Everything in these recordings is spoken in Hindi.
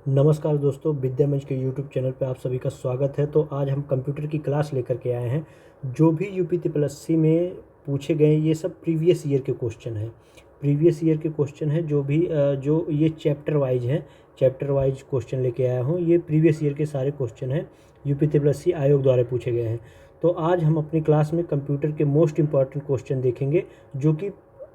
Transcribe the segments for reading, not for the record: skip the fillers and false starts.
नमस्कार दोस्तों, विद्या मंच के यूट्यूब चैनल पे आप सभी का स्वागत है। तो आज हम कंप्यूटर की क्लास लेकर के आए हैं। जो भी यूपी में पूछे गए ये सब प्रीवियस ईयर के क्वेश्चन हैं। प्रीवियस ईयर के क्वेश्चन हैं जो ये चैप्टर वाइज हैं। चैप्टर वाइज क्वेश्चन लेके आया हूँ। ये प्रीवियस ईयर के सारे क्वेश्चन हैं, यूपी आयोग द्वारा पूछे गए हैं। तो आज हम अपनी क्लास में कंप्यूटर के मोस्ट इंपॉर्टेंट क्वेश्चन देखेंगे जो कि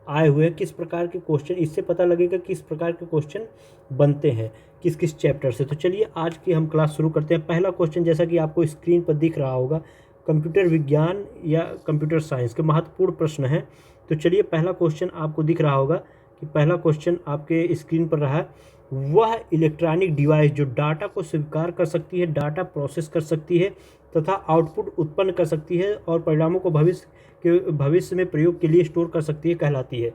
आए हुए हैं। किस प्रकार के क्वेश्चन, इससे पता लगेगा किस प्रकार के क्वेश्चन बनते हैं किस किस चैप्टर से। तो चलिए आज की हम क्लास शुरू करते हैं। पहला क्वेश्चन जैसा कि आपको स्क्रीन पर दिख रहा होगा, कंप्यूटर विज्ञान या कंप्यूटर साइंस के महत्वपूर्ण प्रश्न हैं। तो चलिए पहला क्वेश्चन आपको दिख रहा होगा कि पहला क्वेश्चन आपके स्क्रीन पर रहा है, वह इलेक्ट्रॉनिक डिवाइस जो डाटा को स्वीकार कर सकती है, डाटा प्रोसेस कर सकती है तथा आउटपुट उत्पन्न कर सकती है और परिणामों को भविष्य में प्रयोग के लिए स्टोर कर सकती है, कहलाती है।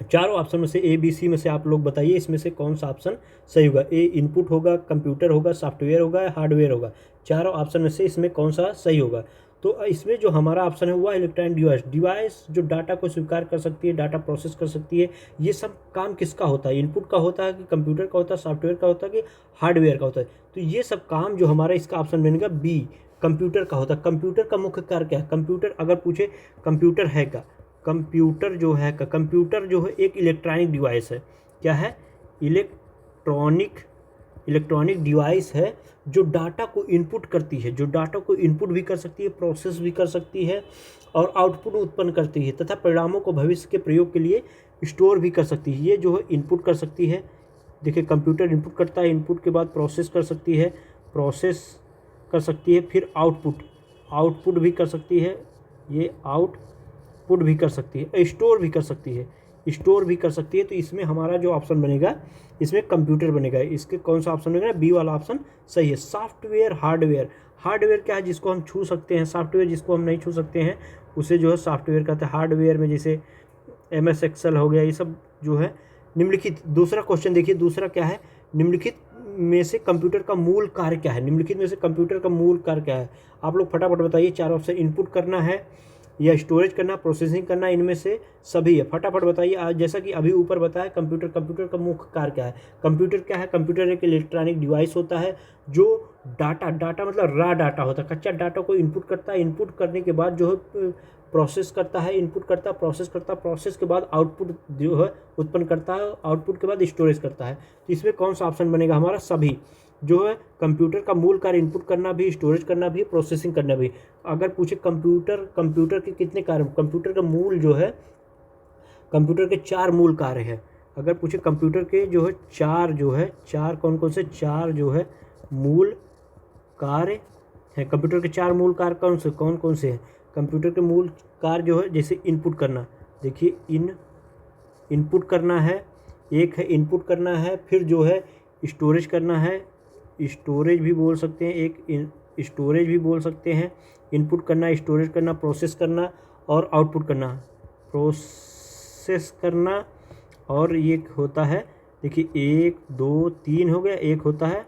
चारों ऑप्शन में से ए बी सी में से आप लोग बताइए इसमें से कौन सा ऑप्शन सही होगा। ए इनपुट होगा, कंप्यूटर होगा, सॉफ्टवेयर होगा या हार्डवेयर होगा। चारों ऑप्शन में से इसमें कौन सा सही होगा। तो इसमें जो हमारा ऑप्शन है वह इलेक्ट्रॉनिक डिवाइस जो डाटा को स्वीकार कर सकती है, डाटा प्रोसेस कर सकती है। ये सब काम किसका होता है, इनपुट का होता है कि कंप्यूटर का होता है, सॉफ्टवेयर का होता है कि हार्डवेयर का होता है। तो ये सब काम जो हमारा इसका ऑप्शन बनेगा बी, कंप्यूटर का होता है। कंप्यूटर का मुख्य कार्य क्या है। कंप्यूटर अगर पूछे कंप्यूटर है क्या, कंप्यूटर जो है एक इलेक्ट्रॉनिक डिवाइस है। क्या है, इलेक्ट्रॉनिक डिवाइस है जो डाटा को इनपुट करती है, जो डाटा को इनपुट भी कर सकती है, प्रोसेस भी कर सकती है और आउटपुट उत्पन्न करती है तथा परिणामों को भविष्य के प्रयोग के लिए स्टोर भी कर सकती है। ये जो है इनपुट कर सकती है। देखिए कंप्यूटर इनपुट करता है, इनपुट के बाद प्रोसेस कर सकती है, फिर आउटपुट भी कर सकती है, ये आउटपुट भी कर सकती है, स्टोर भी कर सकती है। तो इसमें हमारा जो ऑप्शन बनेगा इसमें कंप्यूटर बनेगा। इसके कौन सा ऑप्शन बनेगा, बी वाला ऑप्शन सही है। सॉफ्टवेयर, हार्डवेयर क्या है, जिसको हम छू सकते हैं। सॉफ्टवेयर जिसको हम नहीं छू सकते हैं उसे जो है सॉफ्टवेयर कहते हैं। हार्डवेयर में जैसे MS एक्सेल हो गया, ये सब जो है निम्नलिखित। दूसरा क्वेश्चन देखिए, दूसरा क्या है, निम्नलिखित में से कंप्यूटर का मूल कार्य क्या है। निम्नलिखित में से कंप्यूटर का मूल कार्य क्या है, आप लोग फटाफट बताइए। चार ऑप्शन, इनपुट करना है या स्टोरेज करना, प्रोसेसिंग करना, इनमें से सभी है। फटाफट बताइए। आज जैसा कि अभी ऊपर बताया कंप्यूटर का मुख्य कार्य क्या है। कंप्यूटर एक इलेक्ट्रॉनिक डिवाइस होता है जो डाटा मतलब रॉ डाटा होता है, कच्चा डाटा को इनपुट करता है। इनपुट करने के बाद जो है प्रोसेस करता है, प्रोसेस के बाद आउटपुट जो है उत्पन्न करता है, आउटपुट के बाद स्टोरेज करता है। तो इसमें कौन सा ऑप्शन बनेगा हमारा, सभी। जो है कंप्यूटर का मूल कार्य इनपुट करना भी, स्टोरेज करना भी, प्रोसेसिंग करना भी। अगर पूछे कंप्यूटर के कितने कार्य, कंप्यूटर का मूल जो है, कंप्यूटर के 4 मूल कार्य हैं। अगर पूछे कंप्यूटर के जो है चार कौन कौन से, 4 जो है मूल कार्य हैं। कंप्यूटर के 4 मूल कार्य कौन कौन से हैं। कंप्यूटर के मूल कार्य जो है, जैसे इनपुट करना, देखिए इनपुट करना है, एक है इनपुट करना है, फिर जो है स्टोरेज करना है, स्टोरेज भी बोल सकते हैं, स्टोरेज भी बोल सकते हैं। इनपुट करना, स्टोरेज करना, प्रोसेस करना और आउटपुट करना, और ये होता है, देखिए 1 2 3 हो गया, एक होता है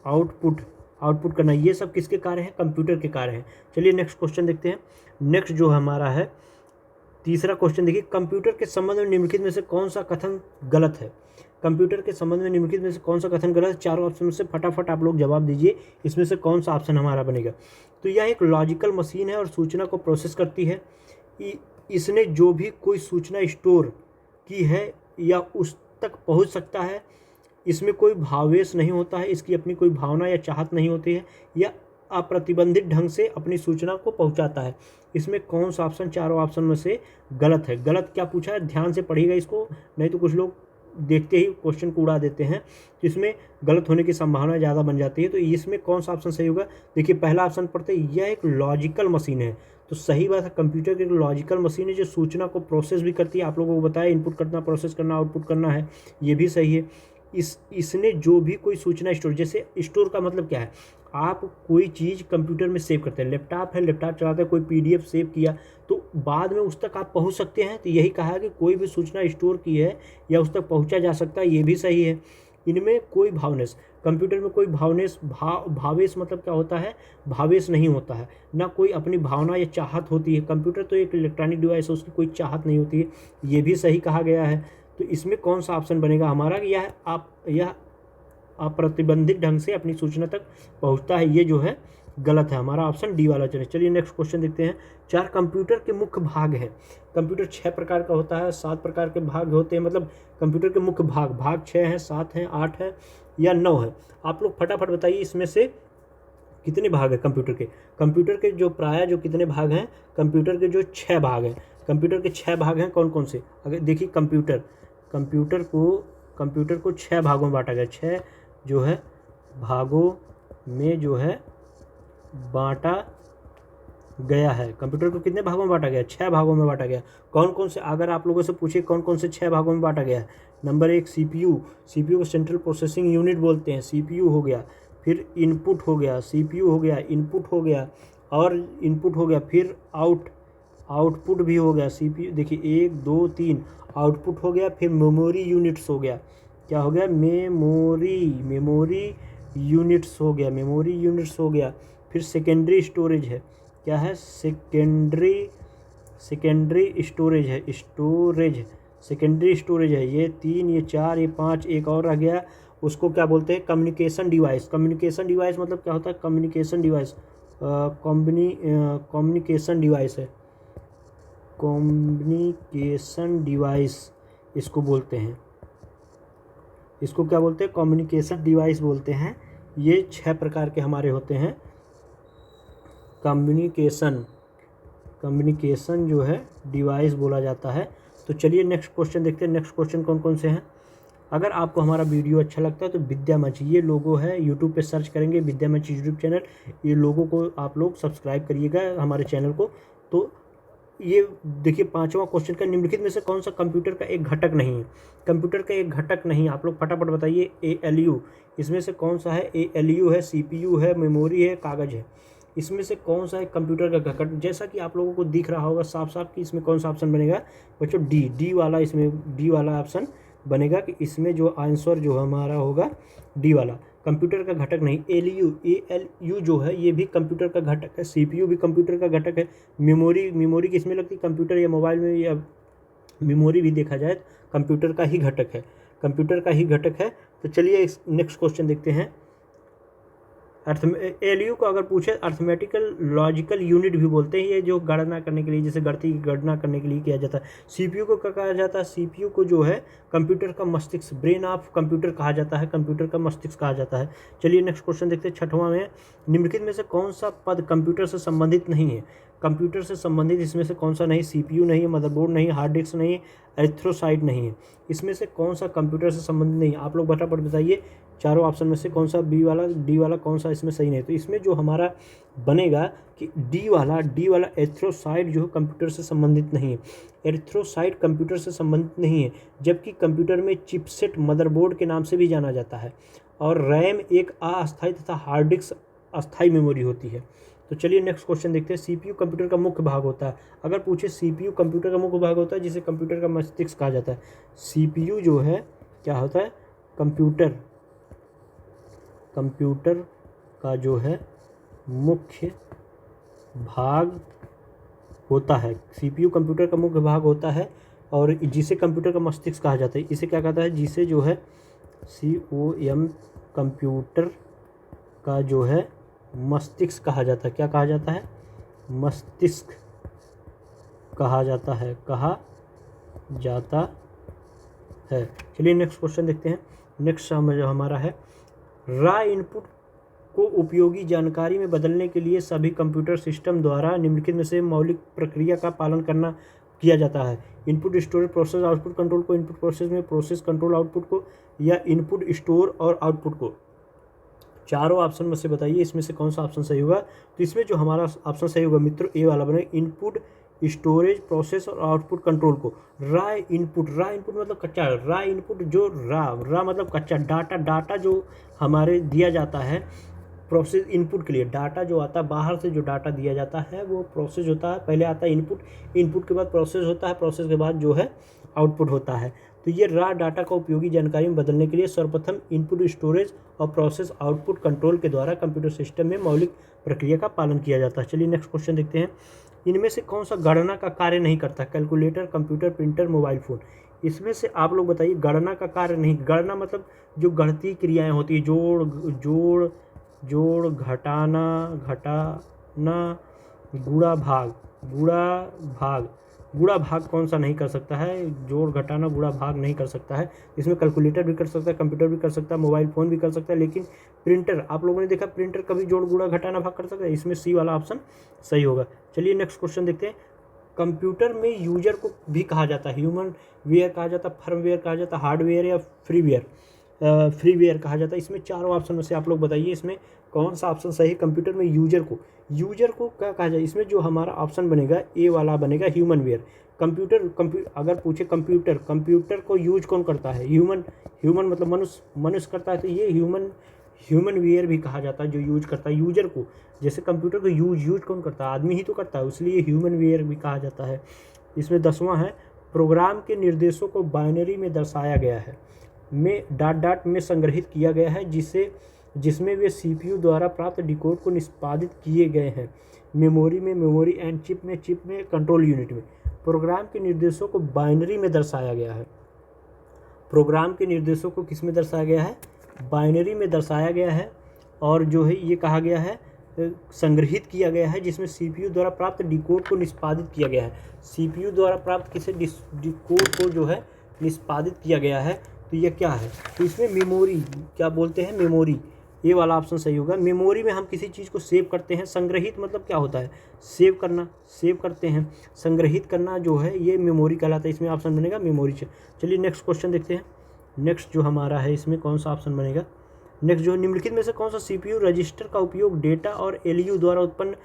आउटपुट करना। ये सब किसके कार्य हैं, कंप्यूटर के कार्य हैं। चलिए नेक्स्ट क्वेश्चन देखते हैं। नेक्स्ट जो हमारा है तीसरा क्वेश्चन, देखिए कंप्यूटर के संबंध में निम्नलिखित में से कौन सा कथन गलत है। कंप्यूटर के संबंध में निम्नलिखित में से कौन सा कथन गलत है। चारों ऑप्शन में से फटाफट आप लोग जवाब दीजिए, इसमें से कौन सा ऑप्शन हमारा बनेगा। तो यह एक लॉजिकल मशीन है और सूचना को प्रोसेस करती है। इसने जो भी कोई सूचना स्टोर की है या उस तक पहुंच सकता है। इसमें कोई भावावेश नहीं होता है, इसकी अपनी कोई भावना या चाहत नहीं होती है, या अप्रतिबंधित ढंग से अपनी सूचना को पहुंचाता है। इसमें कौन सा ऑप्शन चारों ऑप्शन में से गलत है। गलत क्या पूछा है, ध्यान से पढ़िएगा इसको, नहीं तो कुछ लोग देखते ही क्वेश्चन को उड़ा देते हैं, तो इसमें गलत होने की संभावना ज़्यादा बन जाती है। तो इसमें कौन सा ऑप्शन सही होगा, देखिए पहला ऑप्शन पढ़ते, यह एक लॉजिकल मशीन है। तो सही बात है, कंप्यूटर की एक लॉजिकल मशीन है जो सूचना को प्रोसेस भी करती है। आप लोगों को बताया इनपुट करना, प्रोसेस करना, आउटपुट करना है, ये भी सही है। इसने जो भी कोई सूचना स्टोर, जैसे स्टोर का मतलब क्या है, आप कोई चीज़ कंप्यूटर में सेव करते हैं। लैपटॉप है, लैपटॉप चलाते हैं, कोई PDF सेव किया तो बाद में उस तक आप पहुंच सकते हैं। तो यही कहा है कि कोई भी सूचना स्टोर की है या उस तक पहुंचा जा सकता है, ये भी सही है। इनमें कोई भावनेस, कंप्यूटर में कोई भावेश मतलब क्या होता है, भावेश नहीं होता है, ना कोई अपनी भावना या चाहत होती है। कंप्यूटर तो एक इलेक्ट्रॉनिक डिवाइस है, उसकी कोई चाहत नहीं होती है, ये भी सही कहा गया है। तो इसमें कौन सा ऑप्शन बनेगा हमारा, यह अप्रतिबंधित ढंग से अपनी सूचना तक पहुंचता है, ये जो है गलत है, हमारा ऑप्शन डी वाला चले। चलिए नेक्स्ट क्वेश्चन देखते हैं। 4 कंप्यूटर के मुख्य भाग हैं। कंप्यूटर 6 प्रकार का होता है, 7 प्रकार के भाग होते हैं, मतलब कंप्यूटर के मुख्य भाग 6 हैं, 7 हैं, 8 है या 9 है। आप लोग फटाफट बताइए इसमें से कितने भाग है कंप्यूटर के। कंप्यूटर के जो प्राय जो कितने भाग हैं, कंप्यूटर के जो 6 भाग हैं। कंप्यूटर के 6 भाग हैं, कौन कौन से? अगर देखिए कंप्यूटर को 6 भागों में बांटा गया। 6 जो है भागों में जो है बांटा गया है। कंप्यूटर को कितने भागों में बांटा गया? 6 भागों में बांटा गया। कौन कौन से, अगर आप लोगों से पूछे कौन कौन से 6 भागों में बांटा गया है? नंबर 1 सीपीयू को सेंट्रल प्रोसेसिंग यूनिट बोलते हैं, सीपीयू हो गया। फिर इनपुट हो गया, सीपीयू हो गया, इनपुट हो गया और इनपुट हो गया। फिर आउटपुट भी हो गया। सीपीयू देखिए 1 2 3 आउटपुट हो गया। फिर मेमोरी यूनिट्स हो गया। क्या हो गया? मेमोरी यूनिट्स हो गया। फिर सेकेंडरी स्टोरेज है। क्या है? सेकेंडरी स्टोरेज है। सेकेंडरी स्टोरेज है। ये 3, ये 4, ये 5, एक और रह गया, उसको क्या बोलते हैं? Communication device. कम्युनिकेशन डिवाइस मतलब क्या होता है? कम्युनिकेशन डिवाइस है। कम्युनिकेशन डिवाइस इसको बोलते हैं। इसको क्या बोलते हैं? कम्युनिकेशन डिवाइस बोलते हैं। ये 6 प्रकार के हमारे होते हैं। कम्युनिकेशन जो है डिवाइस बोला जाता है। तो चलिए नेक्स्ट क्वेश्चन देखते हैं। नेक्स्ट क्वेश्चन कौन कौन से हैं। अगर आपको हमारा वीडियो अच्छा लगता है तो विद्या मंच, ये लोगो है, यूट्यूब पे सर्च करेंगे विद्या मंच यूट्यूब चैनल, ये लोगों को आप लोग सब्सक्राइब करिएगा हमारे चैनल को। तो ये देखिए 5वां क्वेश्चन का, निम्नलिखित में से कौन सा कंप्यूटर का एक घटक नहीं है? कंप्यूटर का एक घटक नहीं, आप लोग फटाफट बताइए। ALU, इसमें से कौन सा है? ALU है, CPU है, मेमोरी है, कागज़ है। इसमें से कौन सा है कंप्यूटर का घटक? जैसा कि आप लोगों को दिख रहा होगा साफ साफ कि इसमें कौन सा ऑप्शन बनेगा बच्चों? डी वाला। इसमें डी वाला ऑप्शन बनेगा कि इसमें जो आंसर जो हमारा होगा डी वाला। कंप्यूटर का घटक नहीं। ALU जो है ये भी कंप्यूटर का घटक है। CPU भी कंप्यूटर का घटक है। मेमोरी किसमें लगती है? कंप्यूटर या मोबाइल में, या मेमोरी भी देखा जाए कंप्यूटर का ही घटक है। तो चलिए नेक्स्ट क्वेश्चन देखते हैं। ALU को अगर पूछे अर्थमेटिकल लॉजिकल यूनिट भी बोलते हैं। ये जो गणना करने के लिए, जैसे गणना करने के लिए किया जाता है। CPU को क्या कहा जाता है? CPU को जो है कंप्यूटर का मस्तिष्क, ब्रेन ऑफ कंप्यूटर कहा जाता है, कंप्यूटर का मस्तिष्क कहा जाता है। चलिए नेक्स्ट क्वेश्चन देखते हैं। 6वां में, निम्नलिखित में से कौन सा पद कंप्यूटर से संबंधित नहीं है? कंप्यूटर से संबंधित इसमें से कौन सा नहीं? CPU नहीं, मदरबोर्ड नहीं, हार्ड डिस्क नहीं, एरिथ्रोसाइट नहीं है। इसमें से कौन सा कंप्यूटर से संबंधित नहीं? आप लोग फटाफट बताइए चारों ऑप्शन में से कौन सा, बी वाला, डी वाला, कौन सा इसमें सही नहीं। तो इसमें जो हमारा बनेगा कि डी वाला एरिथ्रोसाइट जो कंप्यूटर से संबंधित नहीं है। एरिथ्रोसाइट कंप्यूटर से संबंधित नहीं है, जबकि कंप्यूटर में चिपसेट मदरबोर्ड के नाम से भी जाना जाता है। और रैम एक अस्थायी तथा हार्ड डिस्क अस्थायी मेमोरी होती है। तो चलिए नेक्स्ट क्वेश्चन देखते हैं। CPU कंप्यूटर का मुख्य भाग होता है। अगर पूछे CPU कंप्यूटर का मुख्य भाग होता है, जिसे कंप्यूटर का मस्तिष्क कहा जाता है। CPU जो है क्या होता है? कंप्यूटर का जो है मुख्य भाग होता है। CPU कंप्यूटर का मुख्य भाग होता है और जिसे कंप्यूटर का मस्तिष्क कहा जाता है। इसे क्या कहता है? जिसे जो है COM कंप्यूटर का जो है मस्तिष्क कहा जाता है। क्या कहा जाता है? मस्तिष्क कहा जाता है। चलिए नेक्स्ट क्वेश्चन देखते हैं। नेक्स्ट हमारा है, रॉ इनपुट को उपयोगी जानकारी में बदलने के लिए सभी कंप्यूटर सिस्टम द्वारा निम्नलिखित में से मौलिक प्रक्रिया का पालन किया जाता है। Input storage process output control को, इनपुट प्रोसेस में प्रोसेस कंट्रोल आउटपुट को, या इनपुट स्टोर और आउटपुट को। चारों ऑप्शन में से बताइए इसमें से कौन सा ऑप्शन सही होगा। तो इसमें जो हमारा ऑप्शन सही होगा मित्रों, ए वाला बनेगा। इनपुट स्टोरेज प्रोसेस और आउटपुट कंट्रोल को रॉ इनपुट मतलब कच्चा, रॉ इनपुट जो रॉ मतलब कच्चा डाटा जो हमारे दिया जाता है प्रोसेस इनपुट के लिए। डाटा जो आता है बाहर से, जो डाटा दिया जाता है वो प्रोसेस होता है। पहले आता है इनपुट के बाद प्रोसेस होता है, प्रोसेस के बाद जो है आउटपुट होता है। तो ये रॉ डाटा का उपयोगी जानकारी में बदलने के लिए सर्वप्रथम इनपुट स्टोरेज और प्रोसेस आउटपुट कंट्रोल के द्वारा कंप्यूटर सिस्टम में मौलिक प्रक्रिया का पालन किया जाता है। चलिए नेक्स्ट क्वेश्चन देखते हैं। इनमें से कौन सा गणना का कार्य नहीं करता? Calculator, computer, printer, mobile phone. इसमें से आप लोग बताइए गणना का कार्य नहीं, गणना मतलब जो गणती क्रियाएं होती है, जोड़ जोड़ घटाना गुणा भाग, गुणा भाग कौन सा नहीं कर सकता है, जोड़ घटाना गुणा भाग नहीं कर सकता है। इसमें कैलकुलेटर भी कर सकता है, कंप्यूटर भी कर सकता है, मोबाइल फ़ोन भी कर सकता है, लेकिन प्रिंटर, आप लोगों ने देखा प्रिंटर कभी जोड़ गुणा घटाना भाग कर सकता है? इसमें सी वाला ऑप्शन सही होगा। चलिए नेक्स्ट क्वेश्चन देखते हैं। कंप्यूटर में यूजर को भी कहा जाता है, ह्यूमन वेयर कहा जाता है, फर्मवेयर कहा जाता है, हार्डवेयर या फ्रीवेयर कहा जाता है। इसमें चारों ऑप्शन में से आप लोग बताइए इसमें कौन सा ऑप्शन सही है। कंप्यूटर में यूजर को क्या कहा जाए, इसमें जो हमारा ऑप्शन बनेगा ए वाला बनेगा, ह्यूमन वेयर। अगर पूछे कंप्यूटर को यूज कौन करता है, ह्यूमन मतलब मनुष्य करता है, तो ये ह्यूमन वेयर भी कहा जाता है, जो यूज करता है यूजर को। जैसे कंप्यूटर को यूज कौन करता है, आदमी ही तो करता है, इसलिए ह्यूमन वेयर भी कहा जाता है। इसमें 10वां है, प्रोग्राम के निर्देशों को बाइनरी में दर्शाया गया है, में डॉट में संग्रहित किया गया है, जिसमें वे सीपीयू द्वारा प्राप्त डिकोड को निष्पादित किए गए हैं। मेमोरी एंड चिप में कंट्रोल यूनिट में। प्रोग्राम के निर्देशों को बाइनरी में दर्शाया गया है। प्रोग्राम के निर्देशों को किस में दर्शाया गया है, बाइनरी में दर्शाया गया है। और जो है ये कहा गया है संग्रहित किया गया है, जिसमें सीपीयू द्वारा प्राप्त डिकोड को निष्पादित किया गया है। सीपीयू द्वारा प्राप्त किसी डिकोड को जो है निष्पादित किया गया है, तो ये क्या है, तो इसमें मेमोरी क्या बोलते हैं, मेमोरी, ये वाला ऑप्शन सही होगा। मेमोरी में हम किसी चीज़ को सेव करते हैं, संग्रहित मतलब क्या होता है, सेव करते हैं, संग्रहित करना जो है ये मेमोरी कहलाता है। इसमें ऑप्शन बनेगा मेमोरी। चलिए नेक्स्ट क्वेश्चन देखते हैं। नेक्स्ट जो हमारा है इसमें कौन सा ऑप्शन बनेगा, नेक्स्ट जो निम्नलिखित में से कौन सा सीपीयू रजिस्टर का उपयोग डेटा और एलयू द्वारा उत्पन्न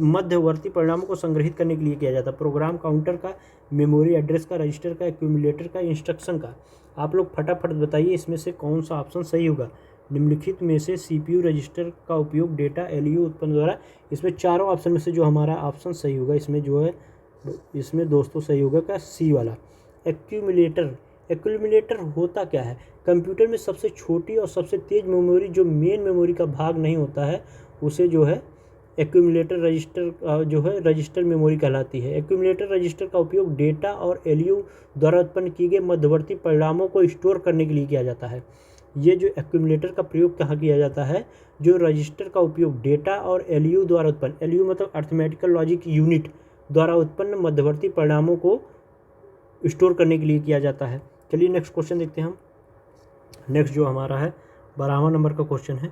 मध्यवर्ती परिणामों को संग्रहित करने के लिए किया जाता है। प्रोग्राम काउंटर का, मेमोरी एड्रेस का, रजिस्टर का, एक्यूमुलेटर का, इंस्ट्रक्शन का। आप लोग फटाफट बताइए इसमें से कौन सा ऑप्शन सही होगा। निम्नलिखित में से सीपीयू रजिस्टर का उपयोग डेटा एलयू उत्पन्न द्वारा, इसमें चारों ऑप्शन में से जो हमारा ऑप्शन सही होगा इसमें जो है, इसमें दोस्तों सही होगा क्या, सी वाला। एक्यूमुलेटर होता क्या है, कंप्यूटर में सबसे छोटी और सबसे तेज़ मेमोरी जो मेन मेमोरी का भाग नहीं होता है, उसे जो है एक्यूमुलेटर रजिस्टर जो है रजिस्टर मेमोरी कहलाती है। एक्यूमुलेटर रजिस्टर का उपयोग डेटा और एलयू द्वारा उत्पन्न किए गए मध्यवर्ती परिणामों को स्टोर करने के लिए किया जाता है। ये जो एक्यूमुलेटर का प्रयोग कहाँ किया जाता है, जो रजिस्टर का उपयोग डेटा और एलयू द्वारा उत्पन्न, एलयू मतलब अर्थमेटिकल लॉजिक यूनिट द्वारा उत्पन्न मध्यवर्ती परिणामों को स्टोर करने के लिए किया जाता है। चलिए नेक्स्ट क्वेश्चन देखते हैं हम। नेक्स्ट जो हमारा है 12वां नंबर का क्वेश्चन है,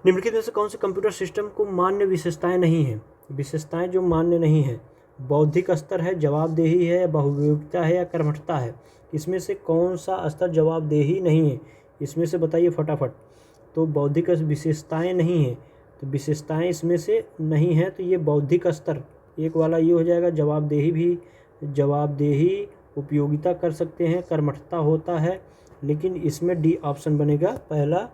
निम्नलिखित में से कौन से कंप्यूटर सिस्टम को मान्य विशेषताएं नहीं हैं। विशेषताएं जो मान्य नहीं है, बौद्धिक स्तर है, जवाबदेही है, बहुविकता है या कर्मठता है। इसमें से कौन सा स्तर जवाबदेही नहीं है, इसमें से बताइए फटाफट। तो बौद्धिक विशेषताएं नहीं है, तो विशेषताएं इसमें से नहीं है, तो ये बौद्धिक स्तर एक वाला ये हो जाएगा। जवाबदेही उपयोगिता कर सकते हैं, कर्मठता होता है, लेकिन इसमें डी ऑप्शन बनेगा पहला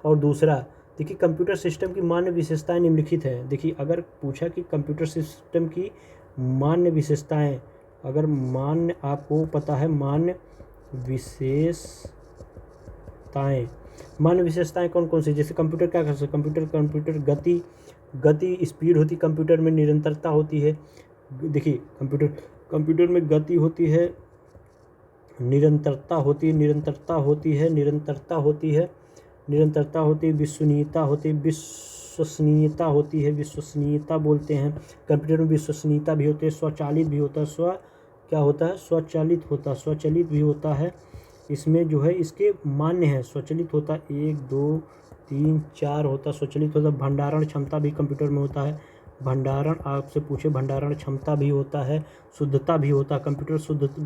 और दूसरा। देखिए कंप्यूटर सिस्टम की मान्य विशेषताएं निम्नलिखित हैं। देखिए अगर पूछा कि कंप्यूटर सिस्टम की मान्य विशेषताएं, अगर मान्य आपको पता है मान्य विशेषताएं कौन कौन सी, जैसे कंप्यूटर क्या कर सकते, कंप्यूटर गति स्पीड होती, कंप्यूटर में निरंतरता होती है। देखिए कंप्यूटर में गति होती है, निरंतरता होती है, विश्वसनीयता बोलते हैं। कंप्यूटर में विश्वसनीयता भी होती है, स्वचालित भी होता है, स्वचालित भी होता है। इसमें जो है इसके मान्य है, स्वचालित होता 1 2 3 4 होता, स्वचालित होता। भंडारण क्षमता भी कंप्यूटर में होता है, भंडारण आपसे पूछे भंडारण क्षमता भी होता है, शुद्धता भी होता है। कंप्यूटर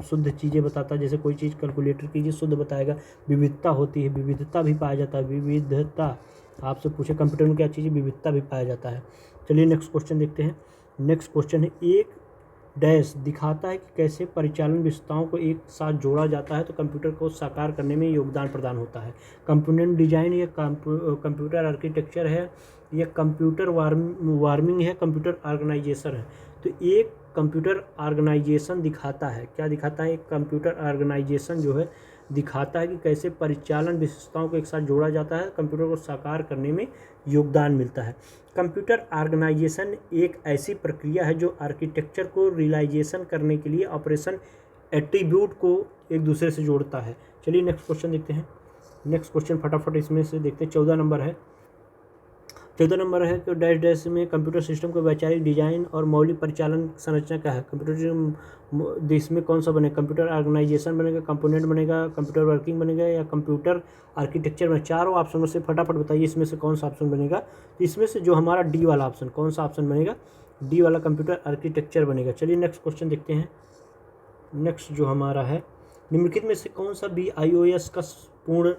शुद्ध चीज़ें बताता है, जैसे कोई चीज़ कैलकुलेटर की चीज़ शुद्ध बताएगा। विविधता होती है, विविधता भी पाया जाता है, विविधता आपसे पूछे कंप्यूटर में क्या चीज़ है, विविधता भी पाया जाता है। चलिए नेक्स्ट क्वेश्चन देखते हैं। नेक्स्ट क्वेश्चन है, एक डैश दिखाता है कि कैसे परिचालन विशेषताओं को एक साथ जोड़ा जाता है तो कंप्यूटर को साकार करने में योगदान प्रदान होता है। कंपोनेंट डिजाइन या कंप्यूटर आर्किटेक्चर है, या कंप्यूटर वार्मिंग है, कंप्यूटर ऑर्गेनाइजेशन है। तो एक कंप्यूटर ऑर्गेनाइजेशन दिखाता है, क्या दिखाता है, एक कंप्यूटर ऑर्गेनाइजेशन जो है दिखाता है कि कैसे परिचालन विशेषताओं को एक साथ जोड़ा जाता है, कंप्यूटर को साकार करने में योगदान मिलता है। कंप्यूटर ऑर्गेनाइजेशन एक ऐसी प्रक्रिया है जो आर्किटेक्चर को रियलाइजेशन करने के लिए ऑपरेशन एट्रीब्यूट को एक दूसरे से जोड़ता है। चलिए नेक्स्ट क्वेश्चन देखते हैं। नेक्स्ट क्वेश्चन फटाफट इसमें से देखते हैं। 14 नंबर है। 14 नंबर है कि डैश डैश में कंप्यूटर सिस्टम को वैचारिक डिजाइन और मौलिक परिचालन संरचना क्या है। कंप्यूटर इसमें कौन सा बनेगा? कंप्यूटर ऑर्गेनाइजेशन बनेगा, कंपोनेंट बनेगा, कंप्यूटर वर्किंग बनेगा या कंप्यूटर आर्किटेक्चर में? चारों ऑप्शन में से फटाफट बताइए इसमें से कौन सा ऑप्शन बनेगा। इसमें से जो हमारा डी वाला ऑप्शन, कौन सा ऑप्शन बनेगा? डी वाला कंप्यूटर आर्किटेक्चर बनेगा। चलिए नेक्स्ट क्वेश्चन देखते हैं। नेक्स्ट जो हमारा है, निम्नलिखित में से कौन सा BIOS का पूर्ण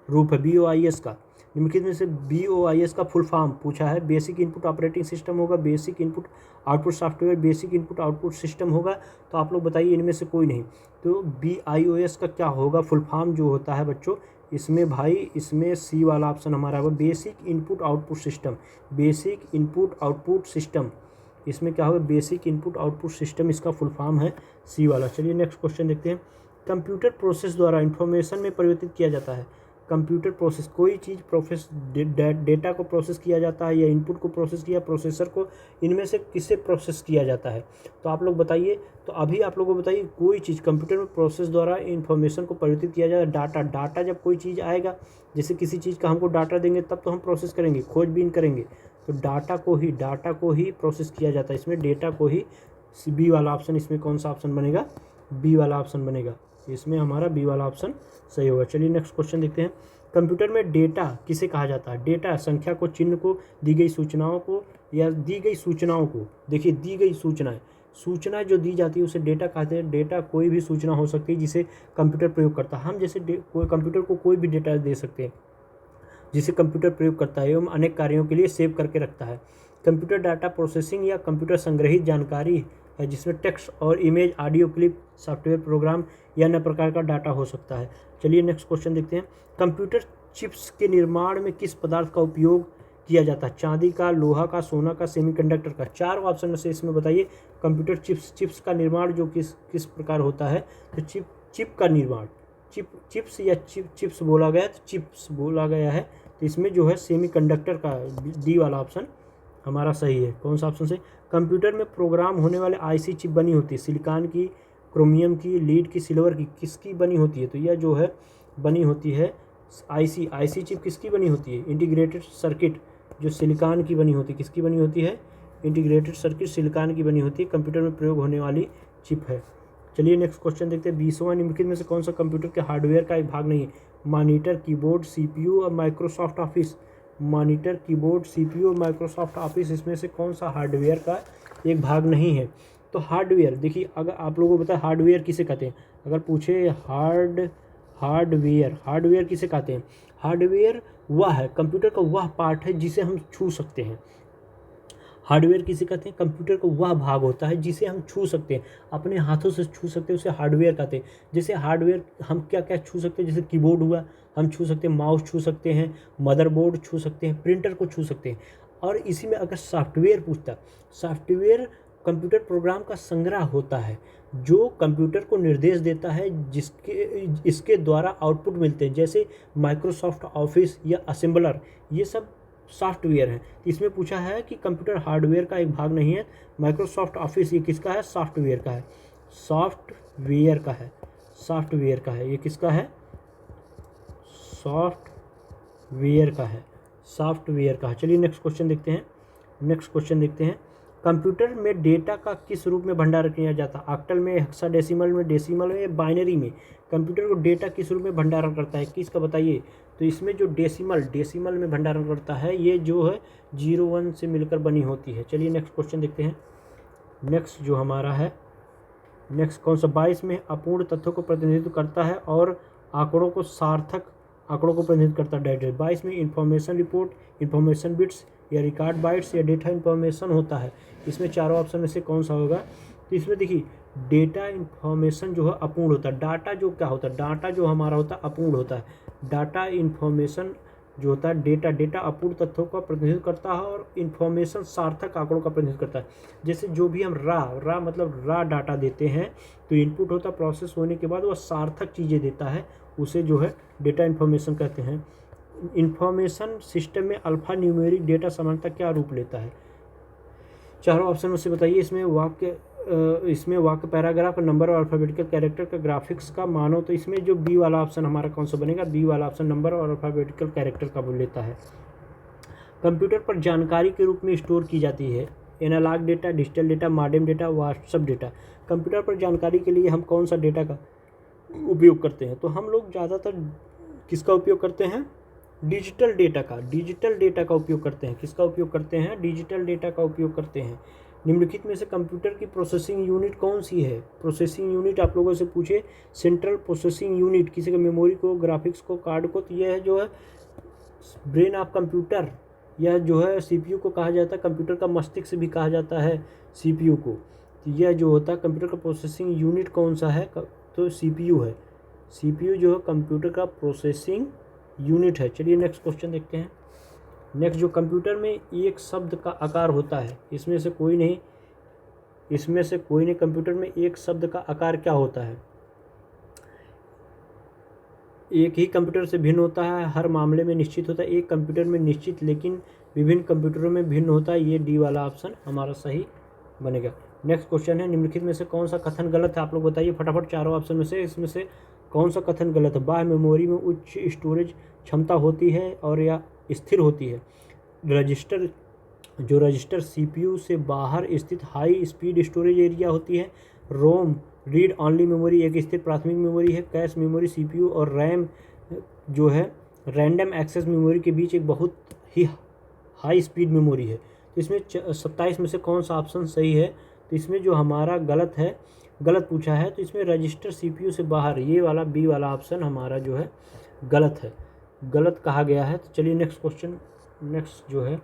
रूप है? BIOS का निम्नलिखित में से BIOS का फुल फॉर्म पूछा है। बेसिक इनपुट ऑपरेटिंग सिस्टम होगा, basic input output software, basic input output system होगा। तो आप लोग बताइए इनमें से कोई नहीं। तो BIOS का क्या होगा फुल फॉर्म जो होता है बच्चों? इसमें भाई इसमें सी वाला ऑप्शन हमारा होगा, basic input output system. Basic input output system इसमें क्या होगा? बेसिक इनपुट आउटपुट सिस्टम इसका फुल फॉर्म है, सी वाला। चलिए नेक्स्ट क्वेश्चन देखते हैं। कंप्यूटर प्रोसेस द्वारा इंफॉर्मेशन में परिवर्तित किया जाता है। कंप्यूटर प्रोसेस, कोई चीज़ डेटा को प्रोसेस किया जाता है या इनपुट को प्रोसेस किया, प्रोसेसर को, इनमें से किसे प्रोसेस किया जाता है? तो आप लोग बताइए। तो अभी आप लोगों को बताइए, कोई चीज़ कंप्यूटर में प्रोसेस द्वारा इंफॉर्मेशन को परिवर्तित किया जाए। डाटा जब कोई चीज़ आएगा, जैसे किसी चीज़ का हमको डाटा देंगे तब तो हम प्रोसेस करेंगे, खोजबीन करेंगे। तो डाटा को ही प्रोसेस किया जाता है। इसमें डेटा को ही, बी वाला ऑप्शन, इसमें कौन सा ऑप्शन बनेगा? बी वाला ऑप्शन बनेगा। इसमें हमारा बी वाला ऑप्शन सही होगा। चलिए नेक्स्ट क्वेश्चन देखते हैं। कंप्यूटर में डेटा किसे कहा जाता है? डेटा संख्या को, चिन्ह को, दी गई सूचनाओं को या दी गई सूचनाओं को। देखिए दी गई सूचना जो दी जाती है उसे डेटा कहते हैं। डेटा कोई भी सूचना हो सकती है जिसे कंप्यूटर प्रयोग करता है। हम जैसे कंप्यूटर को कोई भी डेटा दे सकते हैं जिसे कंप्यूटर प्रयोग करता है एवं अनेक कार्यों के लिए सेव करके रखता है। कंप्यूटर डाटा प्रोसेसिंग या कंप्यूटर संग्रहित जानकारी है जिसमें टेक्स्ट और image, audio clip, software program या अन्य प्रकार का डाटा हो सकता है। चलिए नेक्स्ट क्वेश्चन देखते हैं। कंप्यूटर चिप्स के निर्माण में किस पदार्थ का उपयोग किया जाता है? चांदी का, लोहा का, सोना का, सेमीकंडक्टर का? चार ऑप्शन में से इसमें बताइए। कंप्यूटर चिप्स का निर्माण जो किस प्रकार होता है? तो चिप का निर्माण, चिप्स बोला गया है, तो चिप्स बोला गया है। तो इसमें जो है सेमीकंडक्टर का, डी वाला ऑप्शन हमारा सही है। कौन सा ऑप्शन से? कंप्यूटर में प्रोग्राम होने वाले IC चिप बनी होती है, सिलिकॉन की, क्रोमियम की, लीड की, सिल्वर की, किसकी बनी होती है? तो यह जो है बनी होती है IC चिप किसकी बनी होती है? इंटीग्रेटेड सर्किट जो सिलिकॉन की बनी होती है, किसकी बनी होती है? इंटीग्रेटेड सर्किट सिलिकॉन की बनी होती है, कंप्यूटर में प्रयोग होने वाली चिप है। चलिए नेक्स्ट क्वेश्चन देखते हैं। 20वां निम्नलिखित में से कौन सा कंप्यूटर के हार्डवेयर का एक भाग नहीं है? मॉनिटर, कीबोर्ड, CPU और Microsoft office. Monitor, keyboard, CPU और माइक्रोसॉफ्ट ऑफिस, इसमें से कौन सा हार्डवेयर का एक भाग नहीं है? तो हार्डवेयर, देखिए अगर आप लोगों को पता है हार्डवेयर किसे कहते हैं, अगर पूछे हार्डवेयर किसे कहते हैं? हार्डवेयर वह है, कंप्यूटर का वह पार्ट है जिसे हम छू सकते हैं। हार्डवेयर किसे कहते हैं? कंप्यूटर का वह भाग होता है जिसे हम छू सकते हैं, अपने हाथों से छू सकते हैं, उसे हार्डवेयर कहते हैं। जैसे हार्डवेयर हम क्या क्या छू सकते हैं? जैसे कीबोर्ड हुआ, हम छू सकते हैं, माउस छू सकते हैं, मदरबोर्ड छू सकते हैं, प्रिंटर को छू सकते हैं। और इसी में अगर सॉफ्टवेयर पूछता, सॉफ्टवेयर कंप्यूटर प्रोग्राम का संग्रह होता है जो कंप्यूटर को निर्देश देता है इसके द्वारा आउटपुट मिलते हैं, जैसे माइक्रोसॉफ्ट ऑफिस या असेंबलर, ये सब सॉफ्टवेयर है। इसमें पूछा है कि कंप्यूटर हार्डवेयर का एक भाग नहीं है। माइक्रोसॉफ्ट ऑफिस ये किसका है? सॉफ्टवेयर का है, सॉफ्टवेयर का है। ये किसका है? सॉफ्टवेयर का है। चलिए नेक्स्ट क्वेश्चन देखते हैं। कंप्यूटर में डेटा का किस रूप में भंडारण किया जाता है? ऑक्टल में, हेक्साडेसिमल में, डेसिमल में, बाइनरी में? कंप्यूटर को डेटा किस रूप में भंडारण करता है, किसका बताइए? तो इसमें जो डेसिमल में भंडारण करता है, ये जो है 0-1 से मिलकर बनी होती है। चलिए नेक्स्ट क्वेश्चन देखते हैं। नेक्स्ट जो हमारा है, नेक्स्ट कौन सा? 22 में अपूर्ण तथ्यों को प्रतिनिधित्व करता है और आंकड़ों को सार्थक आंकड़ों को प्रतिनिधित्व करता है। 22 में इंफॉर्मेशन रिपोर्ट, इंफॉर्मेशन बिट्स या रिकॉर्ड बाइट्स या डेटा इंफॉर्मेशन होता है। इसमें चारों ऑप्शन में से कौन सा होगा? तो इसमें देखिए डेटा इंफॉर्मेशन जो है अपूर्ण होता है। डाटा जो क्या होता है? डाटा जो हमारा होता है अपूर्ण होता है। डाटा इंफॉर्मेशन जो होता है, डेटा अपूर्ण तथ्यों का प्रतिनिधित्व करता है और इंफॉर्मेशन सार्थक आंकड़ों का प्रतिनिधित्व करता है। जैसे जो भी हम मतलब डाटा देते हैं, तो इनपुट होता है, प्रोसेस होने के बाद वह सार्थक चीज़ें देता है, उसे जो है डेटा इंफॉर्मेशन कहते हैं। इंफॉर्मेशन सिस्टम में अल्फा न्यूमेरिक डेटा सामान्यतः क्या रूप लेता है? चारों ऑप्शन में से बताइए। इसमें वाक्य इसमें वाक्य पैराग्राफ नंबर और अल्फ़ाबेटिकल कैरेक्टर का ग्राफिक्स का मानो, तो इसमें जो बी वाला ऑप्शन हमारा कौन सा बनेगा, बी वाला ऑप्शन नंबर और अल्फ़ाबेटिकल कैरेक्टर का बोल लेता है। कंप्यूटर पर जानकारी के रूप में स्टोर की जाती है, analog data, digital data, modem data, WhatsApp data. Computer पर जानकारी के लिए हम कौन सा डेटा का उपयोग करते हैं, तो हम लोग ज़्यादातर किसका उपयोग करते हैं, डिजिटल डेटा का, डिजिटल डेटा का उपयोग करते हैं। किसका उपयोग करते हैं, डिजिटल डेटा का उपयोग करते हैं। निम्नलिखित में से कंप्यूटर की प्रोसेसिंग यूनिट कौन सी है, प्रोसेसिंग यूनिट आप लोगों से पूछे, सेंट्रल प्रोसेसिंग यूनिट, किसी का मेमोरी को, ग्राफिक्स को, कार्ड को, तो यह है जो है ब्रेन ऑफ कंप्यूटर, यह जो है सीपीयू को कहा जाता है, कंप्यूटर का मस्तिष्क भी कहा जाता है सीपीयू को। तो यह जो होता है कंप्यूटर का प्रोसेसिंग यूनिट कौन सा है, तो सीपीयू है। सीपीयू जो है कंप्यूटर का प्रोसेसिंग यूनिट है। चलिए नेक्स्ट क्वेश्चन देखते हैं। नेक्स्ट, जो कंप्यूटर में एक शब्द का आकार होता है, इसमें से कोई नहीं कंप्यूटर में एक शब्द का आकार क्या होता है, एक ही कंप्यूटर से भिन्न होता है, हर मामले में निश्चित होता है, एक कंप्यूटर में निश्चित लेकिन विभिन्न कंप्यूटरों में भिन्न होता है, ये डी वाला ऑप्शन हमारा सही बनेगा। नेक्स्ट क्वेश्चन है, निम्नलिखित में से कौन सा कथन गलत है, आप लोग बताइए फटाफट चारों ऑप्शन में से, इसमें से कौन सा कथन गलत है। बाह्य मेमोरी में उच्च स्टोरेज क्षमता होती है और या स्थिर होती है। रजिस्टर सीपीयू से बाहर स्थित हाई स्पीड स्टोरेज एरिया होती है। रोम रीड ऑनली मेमोरी एक स्थिर प्राथमिक मेमोरी है। कैश मेमोरी सीपीयू और रैम जो है रैंडम एक्सेस मेमोरी के बीच एक बहुत ही हाई स्पीड मेमोरी है। तो इसमें 27 में से कौन सा ऑप्शन सही है, तो इसमें जो हमारा गलत पूछा है, तो इसमें रजिस्टर सीपीयू से बाहर, ये वाला बी वाला ऑप्शन हमारा जो है गलत है, गलत कहा गया है। तो चलिए नेक्स्ट क्वेश्चन, नेक्स्ट जो है,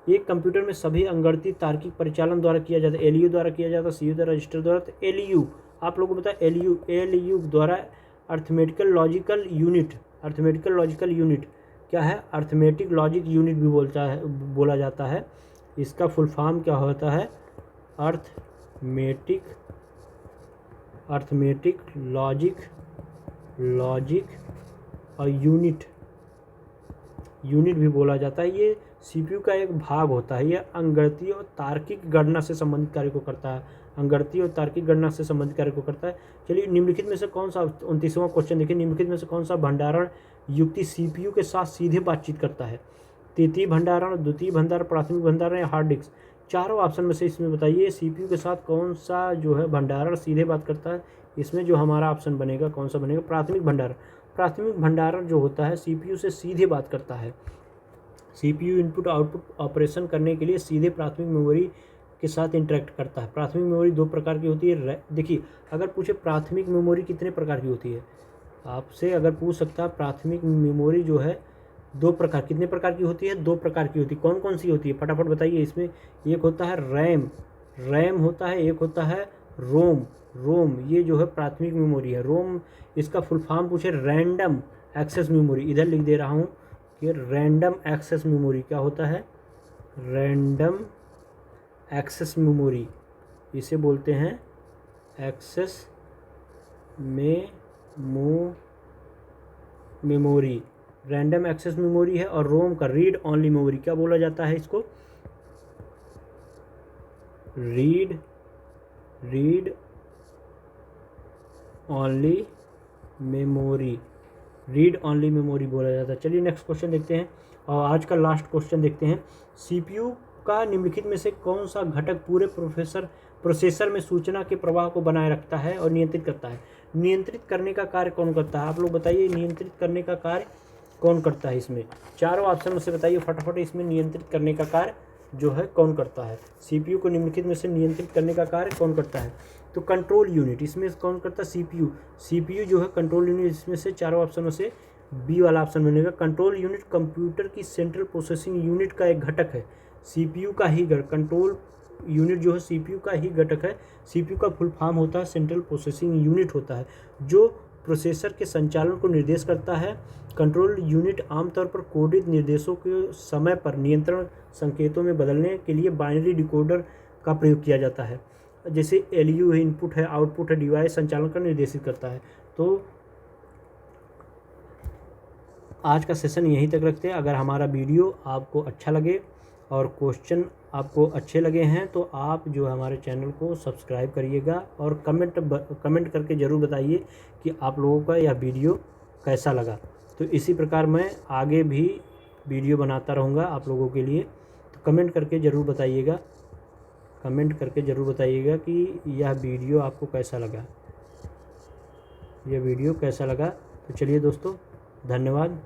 एक कंप्यूटर में सभी अंगणित तार्किक परिचालन द्वारा किया जाता है, एलयू द्वारा किया जाता है, सीयू द्वारा, रजिस्टर द्वारा। तो एलयू आप लोगों को पता है, एलयू द्वारा अर्थमेटिकल लॉजिकल यूनिट क्या है, अर्थमेटिक लॉजिक यूनिट भी बोला जाता है। इसका फुल फॉर्म क्या होता है, अर्थमेटिक लॉजिक और यूनिट भी बोला जाता है। ये सीपीयू का एक भाग होता है। यह अंगणितीय और तार्किक गणना से संबंधित कार्य को करता है, चलिए निम्नलिखित में से कौन सा, 29वां क्वेश्चन देखिए, निम्नलिखित में से कौन सा भंडारण युक्ति सीपीयू के साथ सीधे बातचीत करता है। तृतीय भंडारण, द्वितीय भंडारण, प्राथमिक भंडारण या हार्ड डिस्क। चारों ऑप्शन में से इसमें बताइए सीपीयू के साथ कौन सा जो है भंडारण सीधे बात करता है। इसमें जो हमारा ऑप्शन बनेगा कौन सा बनेगा, प्राथमिक भंडारण। प्राथमिक भंडारण जो होता है सीपीयू से सीधे बात करता है। सीपीयू इनपुट आउटपुट ऑपरेशन करने के लिए सीधे प्राथमिक मेमोरी के साथ इंटरेक्ट करता है। प्राथमिक मेमोरी दो प्रकार की होती है। देखिए अगर पूछे प्राथमिक मेमोरी कितने प्रकार की होती है, आपसे अगर पूछ सकता है प्राथमिक मेमोरी जो है दो प्रकार, कितने प्रकार की होती है, दो प्रकार की होती है। कौन कौन सी होती है फटाफट बताइए। इसमें एक होता है रैम होता है, एक होता है रोम, ये जो है प्राथमिक मेमोरी है। रोम इसका फुल फॉर्म पूछे रैंडम एक्सेस मेमोरी, इधर लिख दे रहा हूँ कि रैंडम एक्सेस मेमोरी क्या होता है, रैंडम एक्सेस मेमोरी, इसे बोलते हैं access memory, random access memory है। और रोम का रीड ऑनली मेमोरी क्या बोला जाता है, इसको रीड ऑनली मेमोरी बोला जाता है। चलिए नेक्स्ट क्वेश्चन देखते हैं और आज का लास्ट क्वेश्चन देखते हैं। सीपीयू का निम्नलिखित में से कौन सा घटक पूरे प्रोसेसर में सूचना के प्रवाह को बनाए रखता है और नियंत्रित करता है। नियंत्रित करने का कार्य कौन करता है, आप लोग बताइए नियंत्रित करने का कार्य कौन करता है। इसमें चारों ऑप्शन में से बताइए फटाफट, इसमें नियंत्रित करने का कार्य जो है कौन करता है। सीपीयू को निम्नलिखित में से नियंत्रित करने का कार्य कौन करता है, तो कंट्रोल यूनिट, इसमें कौन करता है, सीपीयू जो है कंट्रोल यूनिट। इसमें से चारों ऑप्शनों से बी वाला ऑप्शन बनेगा। कंट्रोल यूनिट कंप्यूटर की सेंट्रल प्रोसेसिंग यूनिट का एक घटक है, सीपीयू का ही कंट्रोल यूनिट जो है सीपीयू का ही घटक है। सीपीयू का फुल फॉर्म होता है सेंट्रल प्रोसेसिंग यूनिट होता है, जो प्रोसेसर के संचालन को निर्देश करता है। कंट्रोल यूनिट आमतौर पर कोडित निर्देशों के समय पर नियंत्रण संकेतों में बदलने के लिए बाइनरी डिकोडर का प्रयोग किया जाता है। जैसे एलयू है, इनपुट है, आउटपुट है, डिवाइस संचालन का निर्देशित करता है। तो आज का सेशन यहीं तक रखते हैं। अगर हमारा वीडियो आपको अच्छा लगे और क्वेश्चन आपको अच्छे लगे हैं तो आप जो है हमारे चैनल को सब्सक्राइब करिएगा और कमेंट करके ज़रूर बताइए कि आप लोगों का यह वीडियो कैसा लगा। तो इसी प्रकार मैं आगे भी वीडियो बनाता रहूँगा आप लोगों के लिए। तो कमेंट करके ज़रूर बताइएगा कि यह वीडियो आपको कैसा लगा। तो चलिए दोस्तों, धन्यवाद।